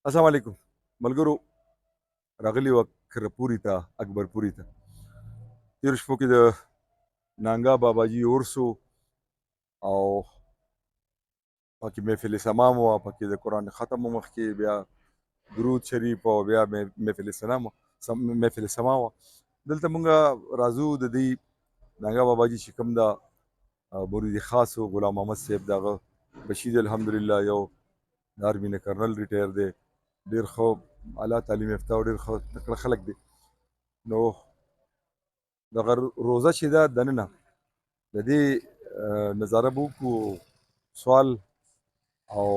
السلام علیکم ملګرو. راغلی وه کرپوري ته، اکبرپوري ته. تېرو شپو کې د نانګا باباجي عرس و او پکې محفل سمام وه، پکې د قرآن ختم مخکې بیا درود شریف او بیا محفل سما وه. دلته مونږ راځو د دې نانګا باباجي چې کوم دا مرید خاص و غلام محمد صاحب دغه بشیر الحمدلله یو د آرمي نه کرنل ریټایر دی، ډېر ښه اعلی تعلیم یافته او ډېر ښه تکړه خلک دي. نو دغه روزه چې ده دننه د دې نظاره به وکړو، سوال او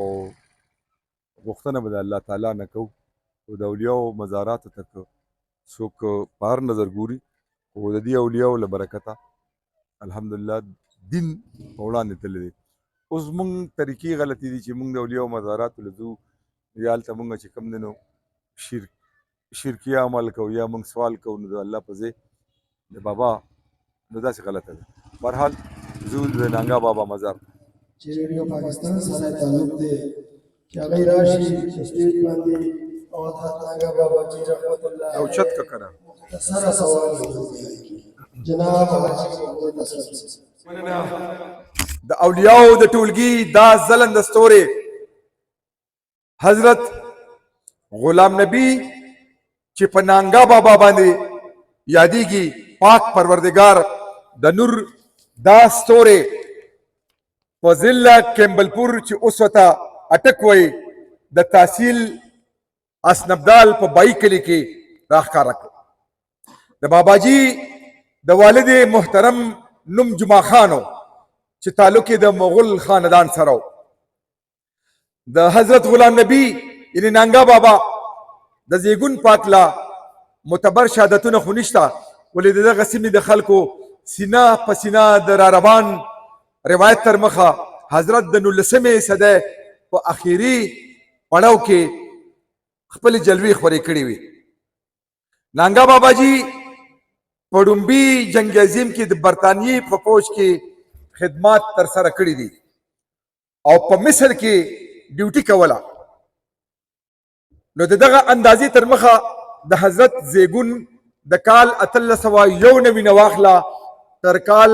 غوښتنه به د الله تعالی نه کوو او د اولیاو مزاراتو ته که څوک په هر نظر ګوري، خو د دې اولیاو له برکته الحمدلله دین په وړاندې تللی دی. اوس مونږ طریقې غلطې دي چې مونږ د اولیاو مزاراتو له ځو یا هلته مونږ چې کوم دی نو شرکي عمل کوو یا مونږ سوال کوو نو د الله په ځای د بابا نو داسې غلطه ده. بهرحال ځو د نانګا بابا مزار چې ریډیو پاکستان سره تعلق دی چې هغه راشي سټیج باندې او د نانګا بابا جی رحمت الله او چت کا کنه سره سوال جناب حاجی محمد اسد د اولیاءو د ټولګي دا ځلند ستوري حضرت غلام نبی چې په نانګا بابا باندې یادېږي، پاک پروردگار د نور دا ستوري په ضلع کیمبلپور چې اوس ورته اټک وایي د تحصیل اسنبدال په بای کلي کې راښکاره کړ. د باباجي د والد محترم نوم جمعه خان و چې تعلق یې د مغل خاندان سره و. د حضرت غلام نبی یعنې نانګا بابا د زیږون پاک لا معتبر شهادتونه خو نشته، ولې د دغه سیمې د خلکو سینه په سینه د راروان روایت تر مخه حضرت د 19مې صدۍ په اخیري پړاو کې خپلې جلوې خورې کړې وې. نانګا باباجي په ډومبي جنګ عظیم کې د برطانیې په فوج کې خدمات ترسره کړي دي او په مصر کې ډیوټي کوله. نو د دغه اندازې تر مخه د حضرت زیږون د کال 1891 نه واخله تر کال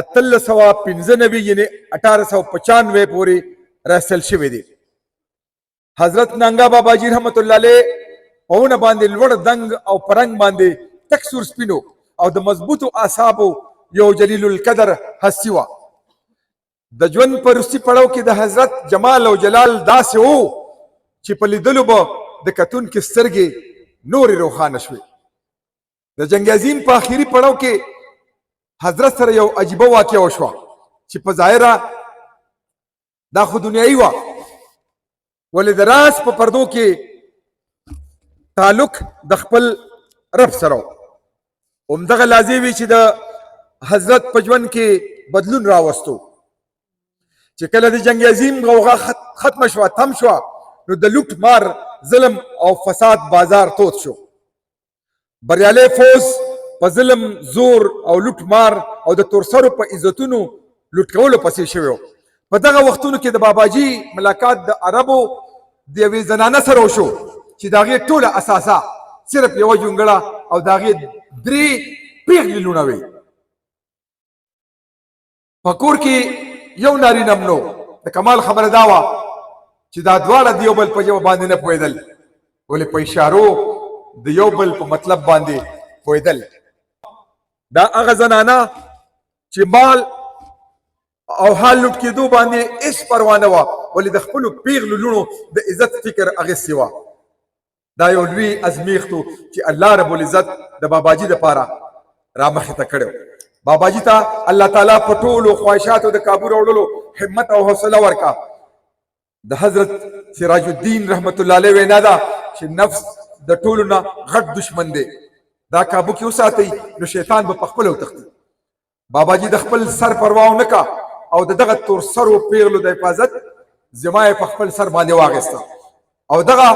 1895 یعنې 1895 پورې رسل شوی دی. حضرت نانګا باباجي رحمت الله علیه په ونه باندې لوړ دنګ او پرنګ باندې تک سور سپینو او د مضبوطو اعصابو یو جلیل القدر هستی وه. د ژوند په وروستي پړاو کې د حضرت جمال او جلال داسې و چې په لیدلو به د کتونکي سترګې نورې روښانه شوې. د جنګ عظیم په آخري پړاو کې حضرت سره یو عجیبه واقعه وشوه چې په ظاهره دا خو دنیایي وه، ولې د راز په پردو کې تعلق د خپل رب سره و. همدغه لازم وي چې د حضرت په ژوند کې بدلون راوستو چې کله د جنګ عظیم غوغا ختمه شوه، تم شوه، نو د لوټ مار ظلم او فساد بازار تود شو. بریالی فوز په ظلم زور او لوټ مار او د تورسرو په عزتونو لوټ کولو پسې شوی و. په دغه وختونو کې د باباجي ملاقات د عربو د یوې زنانه سره وشو چې د هغې ټوله اساسه صرف یوه جونګړه او د هغې 3 پیغلې لوڼه وې. په کور کې یو نارینه هم نو. د کمال خبره دا وه چې دا دواړه د یو بل په ژبه باندې نه پوهېدل، ولې په اشارو د یو بل په مطلب باندې پوهېدل. دا هغه زنانه چې مال او حال لوټ کېدو باندې هېڅ پروا نه وه، ولې د خپلو پیغلو لوڼو د عزت فکر اخیستې وه. دا یو لوی ازمیښت و چې الله رب العزت د باباجي دپاره رامخې ته کړی و. باباجي ته الله تعالی په ټولو خواهشاتو د کابو راوړلو همت او حوصله ورکړه. د حضرت سراج الدین رحمت الله علیه وینا ده چې نفس د ټولو نه غټ دشمن دی، دا کابو کې وساتئ نو شیطان به په خپله وتښتي. باباجي د خپل سر پروا ونه کړه او د دغه تورسرو پیغلو د حفاظت ذمه یې په خپل سر باندې واخیسته او دغه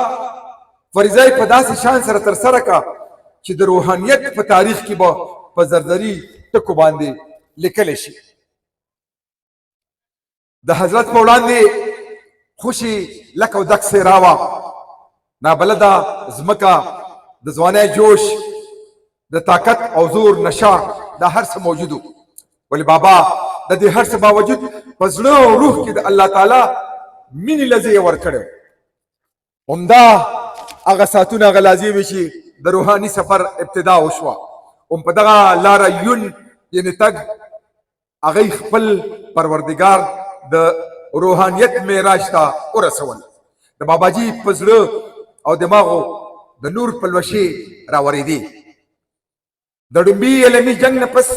فریضه یې په داسې شان سره ترسره کړه چې د روحانیت په تاریخ کې به په زرزري ټکو باندې لیکلی شي. د حضرت په وړاندې خوشي لکه ودک څېره وه نابلده ځمکه د ځوانۍ جوش د طاقت او زور نشه دا هر څه موجود و ولې بابا د دې هر څه باوجود په زړه او روح کې د الله تعالی مینې لذې یې ورکړی همدا هغه ساعتونه هغه لازم وي چې د روحاني سفر ابتدا وشوه هم په دغه لاره یون یعنې تګ هغوی خپل پروردګار د روحانیت معراج ته ورسول د باباجي په زړه او دماغو د نور پلوشې راورېدې د ډومبي علمي جنګ نه پس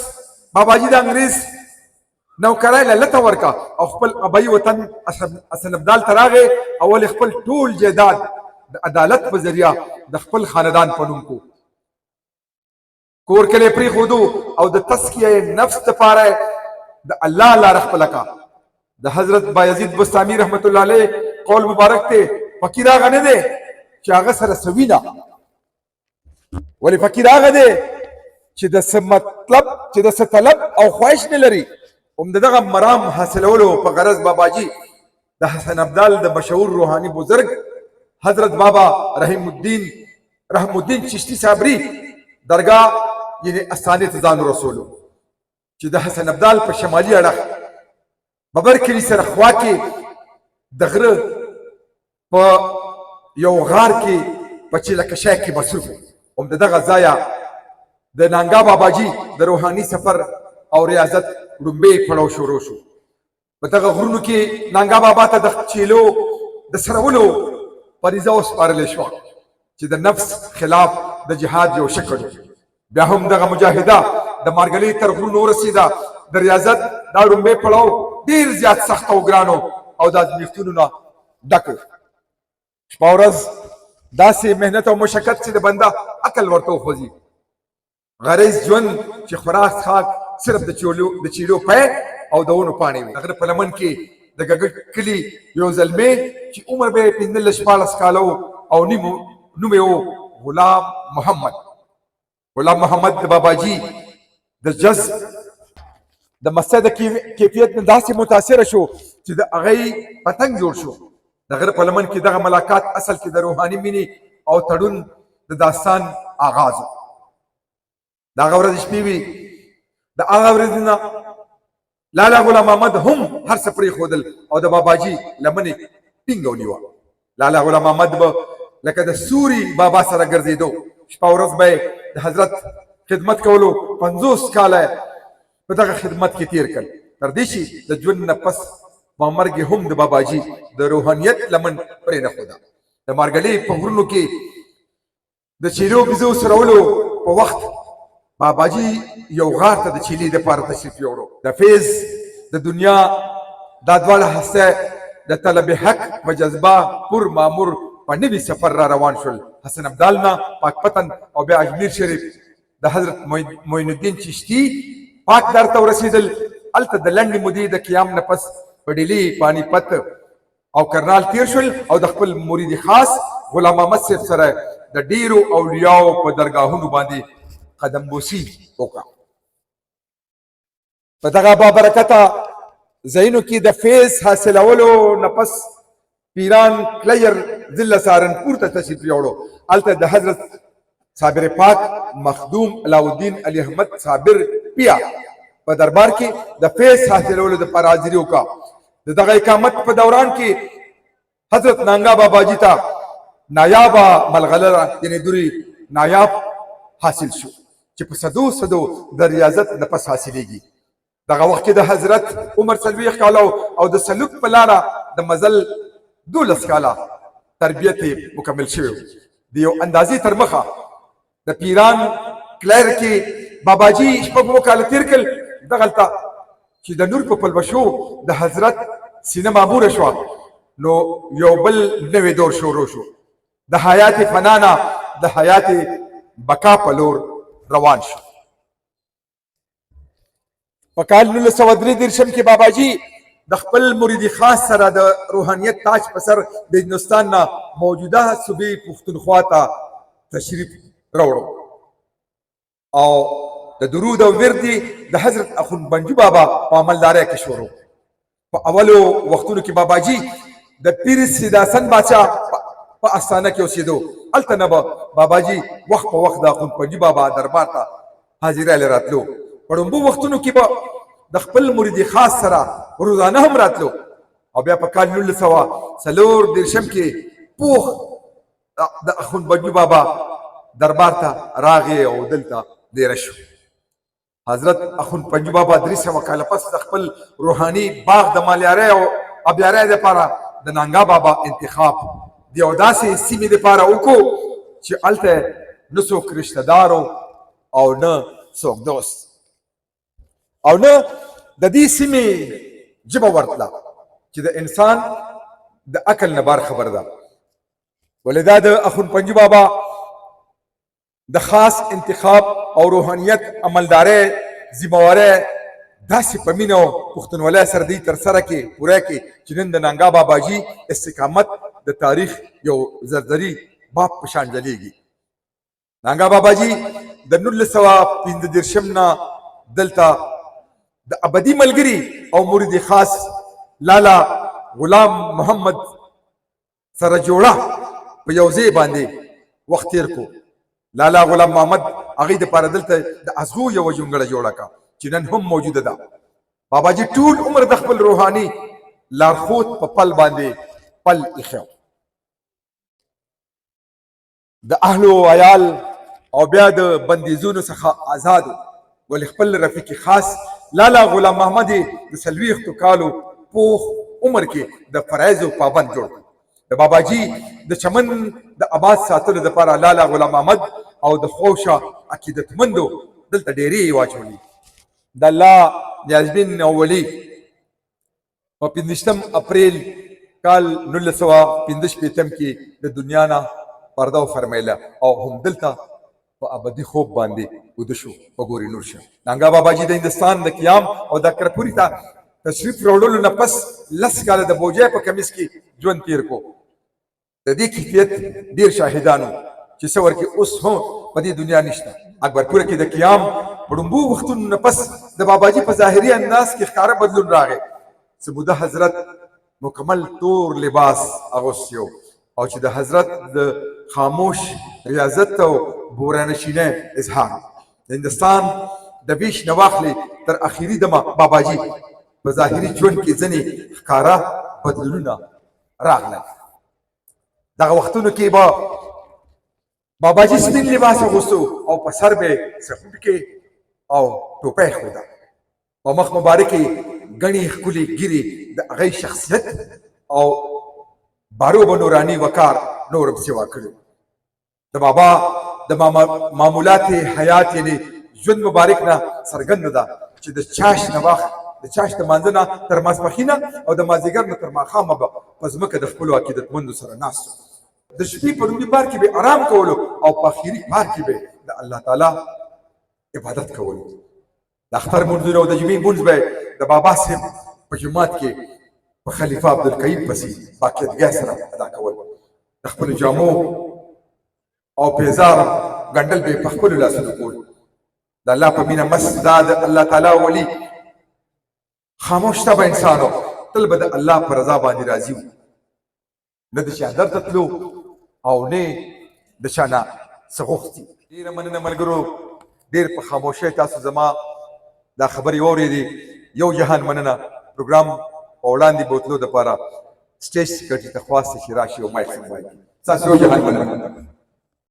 باباجي د انګریز نوکرۍ له لته ورکه او خپل ابایي وطن حسن ابدال ته راغی او ولې خپل ټول جایداد د عدالت په ذریعه د خپل خاندان په نوم کو کور کلی پرېښودو او د تزکیه نفس دپاره د الله لاره خپله کا د حضرت بایزید بستامي رحمت الله علیه قول مبارک دی فقیر هغه نه دی چې هغه سره سوي نه ولې فقیر هغه دی چې د څه مطلب چې د څه طلب او خواهش نه لري هم د دغه مرام حاصلولو په غرض باباجي د حسن ابدال د مشهور روحاني بزرگ حضرت بابا رحم الدین چشتی صابری درگاه یعنی استانې ته ځان ورسولو چې د حسن ابدال په شمالي اړخ ببر کلي سره خوا کې د غره په یو غار کې په چیلکشای کې مصروف هم د دغه ځایه د نانګا باباجي د روحاني سفر او ریاضت ړومبی پړاو شروع شو په دغه غرونو کې نانګا بابا ته د چیلو د سرولو فریضه وسپارلې شوه چې د نفس خلاف د جهاد یو شکل بیا هم دغه مجاهده د مارګلۍ تر غرونو ورسېده د ریاضت دا ړومبی پړاو ډېر زیات سخت او ګرانو او د ازمیښتونو نه ډک و شپه ورځ داسې محنت او مشقت چې د بنده عقل ورته وخوځي غریز ژوند چې خوراک څښاک صرف د چیلو پی او د ونو پاڼې وي هغه په لمن کې د ګګټ کلي یو زلمی چې عمر به یې 15-14 کاله او نوم یې و غلام محمد د باباجي د جذب د مسجد کیفیت نه داسې متاثره شو چې د هغې پتنګ جوړ شو د غره په لمن کې دغه ملاقات اصل کې د روحاني مینې او تړون د داستان آغاز و د هغه ورځې شپې وي د هغه ورځې نه لالا غلام محمد هم هر څه پرېښودل او د باباجي لمنې ټینګه ونیوه لالا غلام محمد به لکه د سوري بابا سره ګرځېدو شپه ورځ به د حضرت خدمت کولو 50 کاله په دغه خدمت کې تیر کړل تر دې چې د ژوند نه پس په مرګ هم د باباجي د روحانیت لمن پرېنښوده د مارګلۍ په غرونو کې د چیلو بزو سرولو په وخت باباجي یو غار ته د چیلي دپاره تشریف یوړو د فیض د دنیا دا دواړه هسته د طلب حق په جذبه پر مامور په نوي سفر را روان شول حسن ابدال نه پاکپتن او بیا اجمیر شریف د حضرت معین الدین چشتي پاک در ته ورسېدل هلته د لنډې مودې د قیام نه پس په ډیلي پانی پت او کرنال تیر شول او د خپل مرید خاص غلام محمد صاحب سره د ډیرو اولیاو په درګاهونو باندې قدم بوسي وکړه په دغه بابرکته ځایونو کې د فیض حاصلولو نه پس پیران کلیر ضلع سهارنپور ته تشریف یوړو هلته د حضرت صابر پاک مخدوم علاءالدین علي احمد صابر پیا په دربار کې د فیض حاصلولو دپاره حاضري وکړه د دغه اقامت په دوران کې حضرت نانګا باباجي ته نایابه ملغلره یعنې دوری نایاب حاصل شو چې په صدو د ریاضت نه پس حاصلېږي دغه وخت کې د حضرت عمر 40 کاله او د سلوک په لاره د مزل 12 کاله تربیت مکمل شوی د یو اندازې تر مخه د پیران کلیر کې باباجي شپږ کاله تیر کړل دغلته چې د نور په پلوشو د حضرت سینه معموره شوه نو یو بل نوی دور شروع شو د حیات فنانا د حیات بقا په لور روان شو په کال 1933 کې باباجي د خپل مرید خاص سره د روحانیت تاج په سر د هندوستان نه موجوده صوبې پښتونخوا ته تشریف راوړو او د درود او وردي د حضرت اخوند بنجو بابا په عملدارۍ کې شروع په اولو وختونو کې باباجي د پیر سیداسن باچا په استانه کې اوسېدو. هلته نه به باباجي وخت په وخت د اخندپنجي بابا دربار ته حاضرۍ له راتلو. په ړومبو وختونو کې به د خپل مرید خاص سره روزانه هم راتلو. او بیا په کال 1934 کې پوخ د اخندپنجي بابا دربار ته راغی او دلته دیره شو. حضرت اخندپنجي بابا 300 کاله پس د خپل روحاني باغ د مالیارۍ او ابیارۍ دپاره د نانګا بابا انتخاب د یو داسې سیمې دپاره وکړو چې هلته نه څوک رشته دار او نه څوک دوست او نه د دې سیمې ژبه ورتله چې د انسان د عقل نه بار خبر ده. ولې دا د اخندپنجي بابا د خاص انتخاب او روحانیت عملدارۍ ذمہوارۍ داسې په مینه او پښتونولۍ سره دوی ترسره کړي پوره کړي چې نن د نانګا باباجي استقامت د تاریخ یو زرزري باب په شان ځلیږي. نانګا باباجي د 1935 نه دلته د ابدي ملګري او مرید خاص لالا غلام محمد سره جوړه په یو ځای باندې وخت تیر کو. لالا غلام محمد هغې دپاره دلته د ازغو یوه جونګړه جوړه کړه چې نن هم موجوده ده. باباجي ټول عمر د خپل روحاني لارښود په پل باندې پل ایښی د اهل و عیال او بیا د بندیزونو څخه آزادو. ولې خپل رفیق خاص لالا غلام محمد د 40 کالو پوخ عمر کې د فرایضو پابند جوړ کړ. د باباجي د چمن د آباد ساتلو دپاره لالا غلام محمد او د خوشه عقیدتمندو دلته ډېرې واچولې. د الله نیازبین او ولی په 15 اپریل کال 1965 کې د دنیا نه پرده فرمایله او هم دلته په ابدي خوب باندې وده شو. وګورئ نور شه. نانګا باباجي د هندوستان د قیام او د کرپوري ته تشریف راوړلو نه پس 10 کاله د بوجۍ په کمیس کې ژوند تیر کو. د دې کیفیت ډېر شاهدانو چې څه ورکې اوس هم په دې دنیا نشته. اکبرپوره کې د قیام په ړومبو وختونو نه پس د باباجي په ظاهري انداز کې ښکاره بدلون راغی. څه موده حضرت مکمل تور لباس اغوستی او چې د حضرت د خاموش ریاضت او بورانشینۍ اظهار. د هندوستان د بیش نه واخلې تر اخري دمه باباجي په ظاهري ژوند کې ځینې ښکاره بدلونونه راغلل. دغه وختونو کې به باباجي سپین لباس اغوستو او په سر به څپوټکې او ټوپۍ ښوده. په مخ مبارک یې ګڼې ښکلې ږیرې د هغې شخصیت او باروبه نوراني وقار نور هم سوا کړي. د بابا د معمولات حیات یعنې ژوند مبارک نه څرګنده ده چې د چاش نه وخت د چاش د مانځه نه تر ماسپښینه او د مازدیګر نه تر ماښامه به په ځمکه د خپلو عقیدتمندو سره ناست و. د شپې په لومړي پار کې به آرام کولو او په اخري پار کې به د الله تعالی عبادت کولو. د اختر لمونځونه او د جمعې لمونځ به د بابا صاحب په جومات کې په خلیفه عبدالقیوم پسې باقاعدګۍ سره ادا کول. د خپلو جامو او پیزار ګنډل به یې په خپلو لاسونو کول. د الله په مینه مست دا د الله تعالی ولی خاموش طبع انسان و. تل به د الله په رضا باندې راضي و. نه د چا در ته تلو او نه د چا نه څه غوښتي. ډېره مننه ملګرو، ډېر په خاموشۍ تاسو زما دا خبرې واورېدې. یو جهان مننه. پروګرام په وړاندې بوتلو دپاره سټیج سیکرټري ته خواست چې راشي او مایک ته ووایي. ستاسو یو جهان مننه.